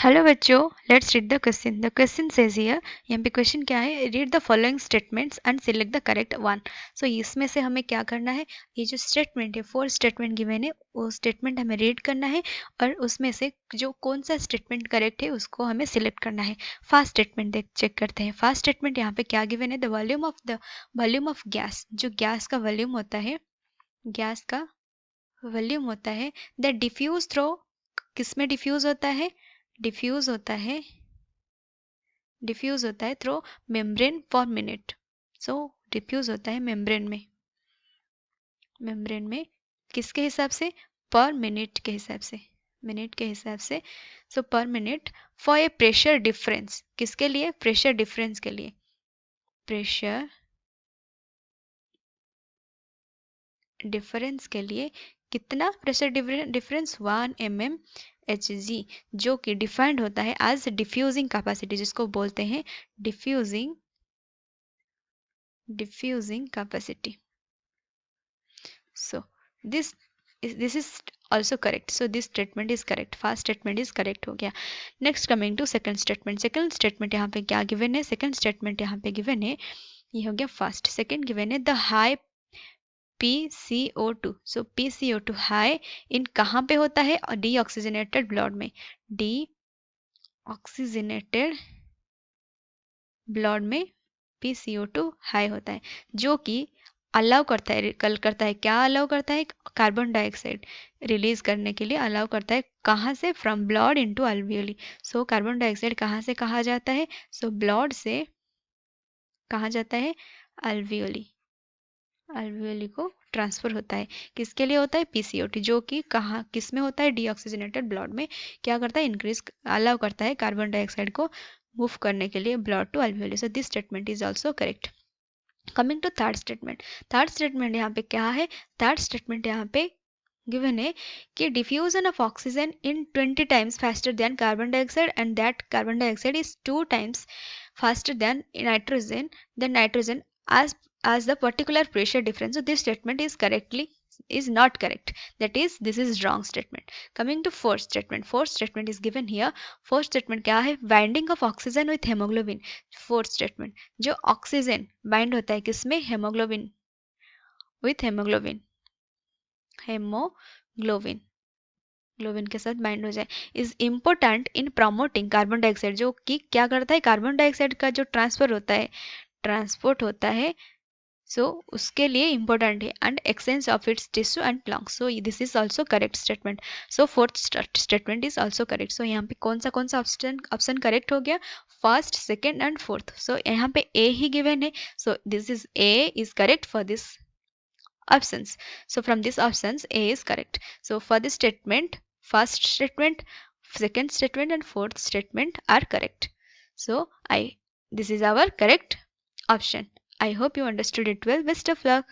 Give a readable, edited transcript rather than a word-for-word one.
Hello बच्चों, let's read the question. The question says here, यहाँ पे क्वेश्चन क्या है, read the following statements and select the correct one. So इसमें से हमें क्या करना है, ये जो स्टेटमेंट है, 4 स्टेटमेंट गिवन है, वो स्टेटमेंट हमें रीड करना है और उसमें से जो कौन सा स्टेटमेंट करेक्ट है उसको हमें सिलेक्ट करना है। फर्स्ट स्टेटमेंट देख चेक करते हैं। फर्स्ट स्टेटमेंट यहाँ पे क्या गिवन है, द वॉल्यूम ऑफ गैस, जो गैस का वॉल्यूम होता है, गैस का वॉल्यूम होता है, द डिफ्यूज थ्रो, किस में डिफ्यूज होता है, डिफ्यूज होता है, डिफ्यूज होता है थ्रो मेम्ब्रेन पर मिनट। सो डिफ्यूज होता है मेम्ब्रेन में, मेम्ब्रेन में किसके हिसाब से, पर मिनट के हिसाब से, मिनट के हिसाब से। So per minute for a pressure difference, किसके लिए, प्रेशर डिफरेंस के लिए, प्रेशर डिफरेंस के लिए कितना प्रेशर डिफरेंस 1 mm Hg, जो कि डिफाइंड होता है एज डिफ्यूजिंग कैपेसिटी, जिसको बोलते हैं diffusing capacity. So this is also correct. So this statement is correct. First statement is correct हो गया. Next coming to second statement. Second statement यहाँ पे क्या given है, second statement यहाँ पे given है, ये हो गया first. Second given है the high PCO2. So PCO2 high in कहाँ पे होता है, deoxygenated blood में, deoxygenated blood में PCO2 हाई होता है, जो कि अलाउ करता है, क्या अलाउ करता है, कार्बन डाइऑक्साइड रिलीज करने के लिए अलाउ करता है, कहाँ से, from blood into alveoli. So carbon dioxide कहाँ से कहाँ जाता है, सो ब्लड से कहाँ जाता है, अल्वियोली, अल्वियोली को ट्रांसफर होता है, किसके लिए होता है, पीसीओटी, जो कि कहाँ किस में होता है, डीऑक्सीजनेटेड ब्लड में, क्या करता है, इंक्रीज अलाउ करता है कार्बन डाइऑक्साइड को मूव करने के लिए blood to alveoli. So this statement is also correct. Coming to third statement, third statement यहाँ पे क्या है, थर्ड स्टेटमेंट यहाँ पे गिवन है कि diffusion of oxygen in 20 times faster than carbon dioxide and that carbon dioxide is 2 times faster than nitrogen as the particular pressure difference. So this statement is not correct. That is, this is wrong statement. Coming to fourth statement. Fourth statement is given here. Fourth statement क्या है, binding of oxygen with hemoglobin. Fourth statement, जो oxygen bind होता है किसमें, hemoglobin, with hemoglobin, hemoglobin globin के साथ bind हो जाए, is important in promoting carbon dioxide, जो कि क्या करता है, कार्बन डाइऑक्साइड का जो ट्रांसफर होता है, ट्रांसपोर्ट होता है, सो उसके लिए इंपॉर्टेंट है, and exchange of its tissue and lungs. So this is also correct statement. So fourth statement is also correct. So यहाँ पे कौन सा ऑप्शन करेक्ट हो गया, first, second and fourth. So यहाँ पे ए ही गिवन है, so this is A is correct for this options. So from these options A is correct. So for this statement, first statement, second statement and fourth statement are correct. So this is our correct option. I hope you understood it well. Best of luck.